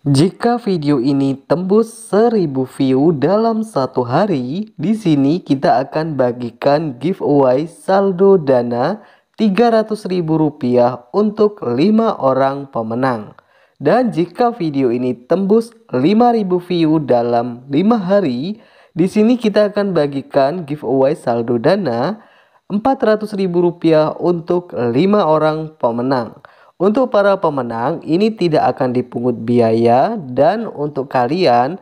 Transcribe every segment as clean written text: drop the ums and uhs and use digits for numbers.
Jika video ini tembus 1000 view dalam satu hari, di sini kita akan bagikan giveaway saldo dana Rp300.000 untuk 5 orang pemenang. Dan jika video ini tembus 5000 view dalam 5 hari, di sini kita akan bagikan giveaway saldo dana Rp400.000 untuk 5 orang pemenang. Untuk para pemenang, ini tidak akan dipungut biaya dan untuk kalian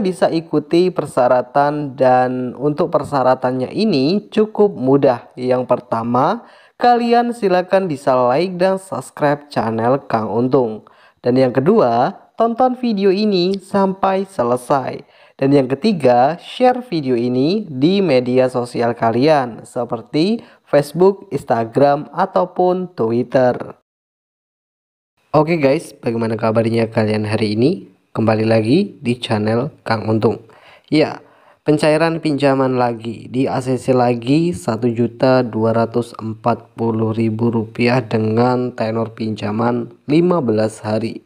bisa ikuti persyaratan dan untuk persyaratannya ini cukup mudah. Yang pertama, kalian silakan bisa like dan subscribe channel Kang Untung. Dan yang kedua, tonton video ini sampai selesai. Dan yang ketiga, share video ini di media sosial kalian seperti Facebook, Instagram, ataupun Twitter. Oke guys, bagaimana kabarnya kalian hari ini? Kembali lagi di channel Kang Untung. Ya, pencairan pinjaman lagi di ACC lagi Rp1.240.000 dengan tenor pinjaman 15 hari.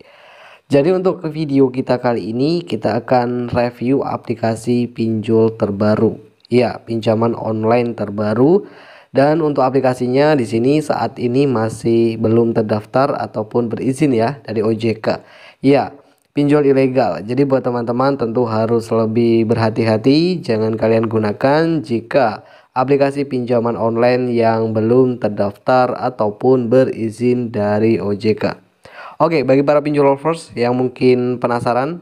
Jadi untuk video kita kali ini kita akan review aplikasi pinjol terbaru. Ya, pinjaman online terbaru. Dan untuk aplikasinya di sini saat ini masih belum terdaftar ataupun berizin ya dari OJK. Ya, pinjol ilegal. Jadi buat teman-teman tentu harus lebih berhati-hati, jangan kalian gunakan jika aplikasi pinjaman online yang belum terdaftar ataupun berizin dari OJK. Oke, bagi para pinjol lovers yang mungkin penasaran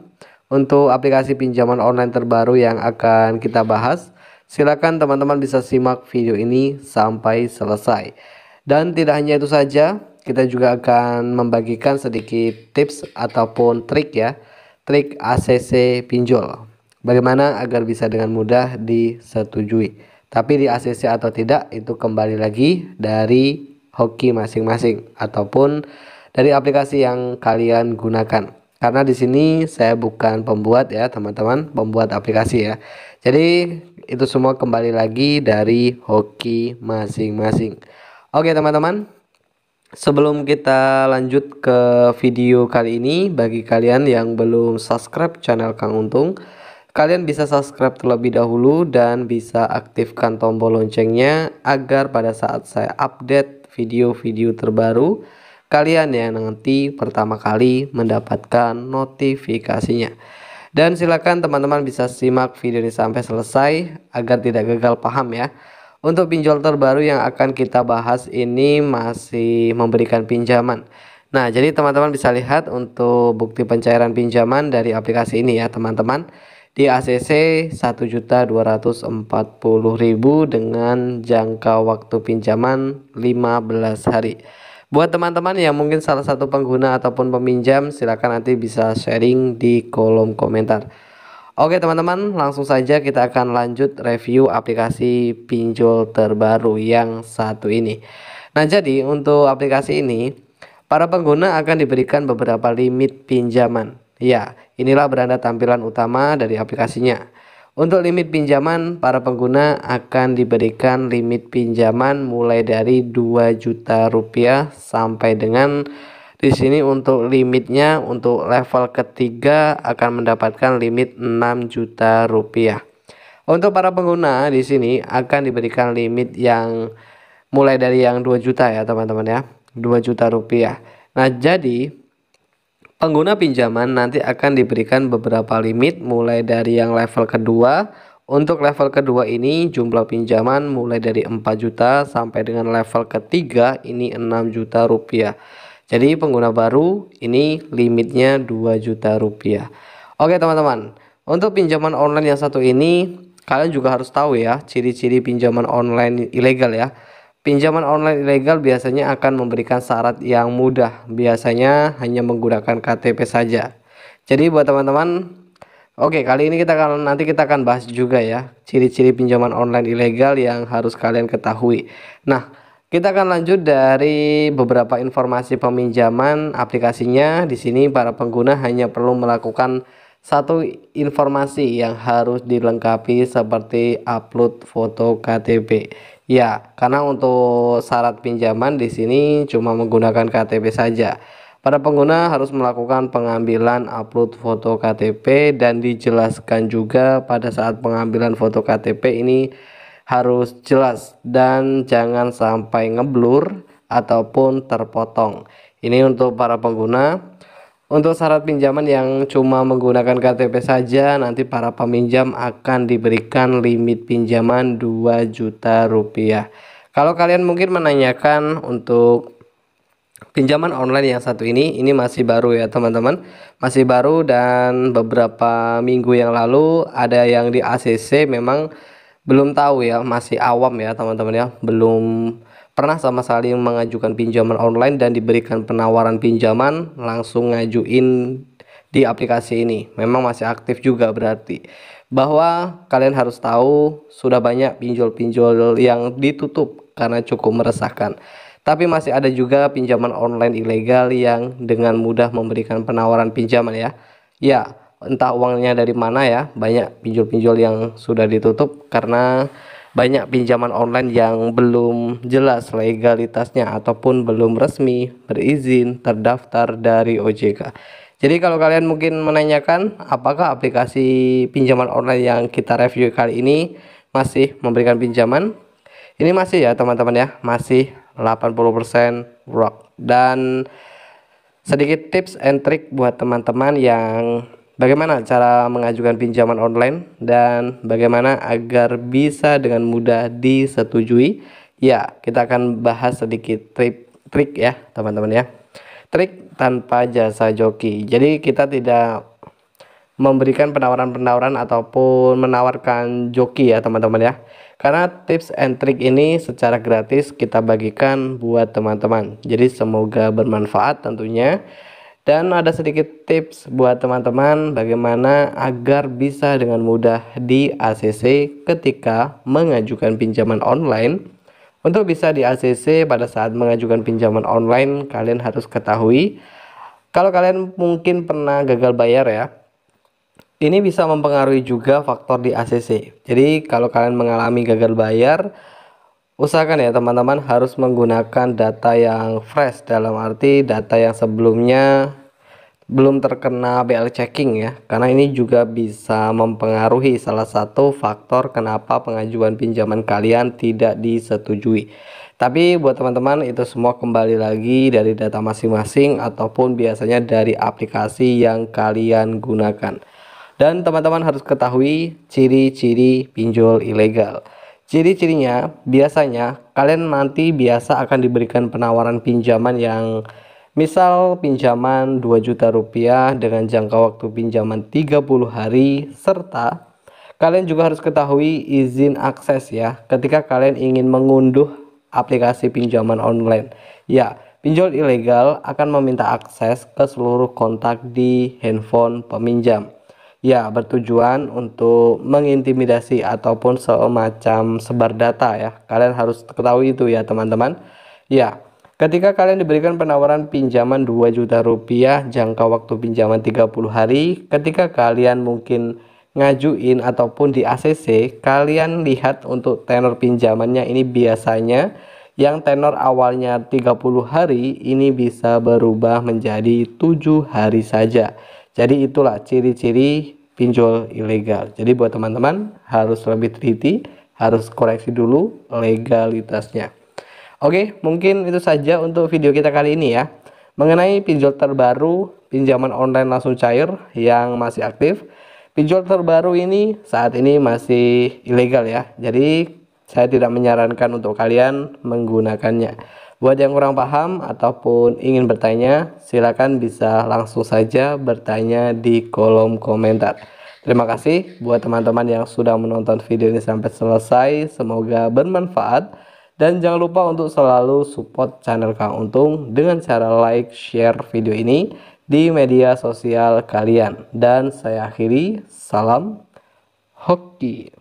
untuk aplikasi pinjaman online terbaru yang akan kita bahas, silakan teman-teman bisa simak video ini sampai selesai. Dan tidak hanya itu saja, kita juga akan membagikan sedikit tips ataupun trik ya, trik ACC pinjol. Bagaimana agar bisa dengan mudah disetujui. Tapi di ACC atau tidak itu kembali lagi dari hoki masing-masing ataupun dari aplikasi yang kalian gunakan. Karena di sini saya bukan pembuat ya teman-teman, pembuat aplikasi ya. Jadi itu semua kembali lagi dari hoki masing-masing. Oke teman-teman, sebelum kita lanjut ke video kali ini, bagi kalian yang belum subscribe channel Kang Untung, kalian bisa subscribe terlebih dahulu dan bisa aktifkan tombol loncengnya agar pada saat saya update video-video terbaru, kalian yang nanti pertama kali mendapatkan notifikasinya. Dan silakan teman-teman bisa simak video ini sampai selesai agar tidak gagal paham ya. Untuk pinjol terbaru yang akan kita bahas ini masih memberikan pinjaman. Nah, jadi teman-teman bisa lihat untuk bukti pencairan pinjaman dari aplikasi ini ya teman-teman. Di ACC Rp1.240.000 dengan jangka waktu pinjaman 15 hari. Buat teman-teman yang mungkin salah satu pengguna ataupun peminjam, silakan nanti bisa sharing di kolom komentar. Oke teman-teman, langsung saja kita akan lanjut review aplikasi pinjol terbaru yang satu ini. Nah, jadi untuk aplikasi ini, para pengguna akan diberikan beberapa limit pinjaman. Ya, inilah beranda tampilan utama dari aplikasinya. Untuk limit pinjaman, para pengguna akan diberikan limit pinjaman mulai dari Rp2.000.000 sampai dengan di sini untuk limitnya untuk level ketiga akan mendapatkan limit Rp6.000.000. Untuk para pengguna di sini akan diberikan limit yang mulai dari yang 2 juta ya teman-teman ya, Rp2.000.000. Nah, jadi pengguna pinjaman nanti akan diberikan beberapa limit mulai dari yang level kedua. Untuk level kedua ini jumlah pinjaman mulai dari 4 juta sampai dengan level ketiga ini Rp6.000.000. Jadi pengguna baru ini limitnya Rp2.000.000. Oke teman-teman, untuk pinjaman online yang satu ini kalian juga harus tahu ya ciri-ciri pinjaman online ilegal ya. Pinjaman online ilegal biasanya akan memberikan syarat yang mudah, biasanya hanya menggunakan KTP saja. Jadi buat teman-teman, oke kali ini nanti kita akan bahas juga ya ciri-ciri pinjaman online ilegal yang harus kalian ketahui. Nah, kita akan lanjut dari beberapa informasi peminjaman aplikasinya. Di sini para pengguna hanya perlu melakukan satu informasi yang harus dilengkapi seperti upload foto KTP. Ya, karena untuk syarat pinjaman di sini cuma menggunakan KTP saja. Para pengguna harus melakukan pengambilan upload foto KTP dan dijelaskan juga pada saat pengambilan foto KTP ini harus jelas dan jangan sampai ngeblur ataupun terpotong. Ini untuk para pengguna. Untuk syarat pinjaman yang cuma menggunakan KTP saja, nanti para peminjam akan diberikan limit pinjaman 2 juta rupiah. Kalau kalian mungkin menanyakan untuk pinjaman online yang satu ini masih baru ya teman-teman, masih baru dan beberapa minggu yang lalu ada yang di ACC, memang belum tahu ya, masih awam ya teman-teman ya, belum pernah sama sekali mengajukan pinjaman online dan diberikan penawaran pinjaman langsung ngajuin di aplikasi ini. Memang masih aktif juga, berarti bahwa kalian harus tahu sudah banyak pinjol-pinjol yang ditutup karena cukup meresahkan. Tapi masih ada juga pinjaman online ilegal yang dengan mudah memberikan penawaran pinjaman ya. Ya, entah uangnya dari mana ya. Banyak pinjol-pinjol yang sudah ditutup karena banyak pinjaman online yang belum jelas legalitasnya ataupun belum resmi berizin terdaftar dari OJK. Jadi kalau kalian mungkin menanyakan apakah aplikasi pinjaman online yang kita review kali ini masih memberikan pinjaman, ini masih ya teman-teman ya, masih 80% rock. Dan sedikit tips and trick buat teman-teman yang bagaimana cara mengajukan pinjaman online dan bagaimana agar bisa dengan mudah disetujui. Ya, kita akan bahas sedikit trik ya teman-teman ya. Trik tanpa jasa joki. Jadi kita tidak memberikan penawaran-penawaran ataupun menawarkan joki ya teman-teman ya. Karena tips and trick ini secara gratis kita bagikan buat teman-teman. Jadi semoga bermanfaat tentunya. Dan ada sedikit tips buat teman-teman bagaimana agar bisa dengan mudah di ACC ketika mengajukan pinjaman online. Untuk bisa di ACC pada saat mengajukan pinjaman online, kalian harus ketahui kalau kalian mungkin pernah gagal bayar ya. Ini bisa mempengaruhi juga faktor di ACC. Jadi kalau kalian mengalami gagal bayar, usahakan ya teman-teman harus menggunakan data yang fresh, dalam arti data yang sebelumnya belum terkena BL checking ya, karena ini juga bisa mempengaruhi salah satu faktor kenapa pengajuan pinjaman kalian tidak disetujui. Tapi buat teman-teman itu semua kembali lagi dari data masing-masing ataupun biasanya dari aplikasi yang kalian gunakan. Dan teman-teman harus ketahui ciri-ciri pinjol ilegal. Ciri-cirinya biasanya kalian nanti biasa akan diberikan penawaran pinjaman yang misal pinjaman 2 juta rupiah dengan jangka waktu pinjaman 30 hari, serta kalian juga harus ketahui izin akses ya ketika kalian ingin mengunduh aplikasi pinjaman online. Ya, pinjol ilegal akan meminta akses ke seluruh kontak di handphone peminjam. Ya, bertujuan untuk mengintimidasi ataupun semacam sebar data ya. Kalian harus ketahui itu ya teman-teman. Ya, ketika kalian diberikan penawaran pinjaman 2 juta rupiah jangka waktu pinjaman 30 hari, ketika kalian mungkin ngajuin ataupun di ACC, kalian lihat untuk tenor pinjamannya ini biasanya yang tenor awalnya 30 hari ini bisa berubah menjadi 7 hari saja. Jadi itulah ciri-ciri pinjol ilegal. Jadi buat teman-teman harus lebih teliti, harus koreksi dulu legalitasnya. Oke, mungkin itu saja untuk video kita kali ini ya. Mengenai pinjol terbaru, pinjaman online langsung cair yang masih aktif. Pinjol terbaru ini saat ini masih ilegal ya. Jadi saya tidak menyarankan untuk kalian menggunakannya. Buat yang kurang paham ataupun ingin bertanya, silakan bisa langsung saja bertanya di kolom komentar. Terima kasih buat teman-teman yang sudah menonton video ini sampai selesai. Semoga bermanfaat. Dan jangan lupa untuk selalu support channel Kang Untung dengan cara like, share video ini di media sosial kalian. Dan saya akhiri, salam hoki.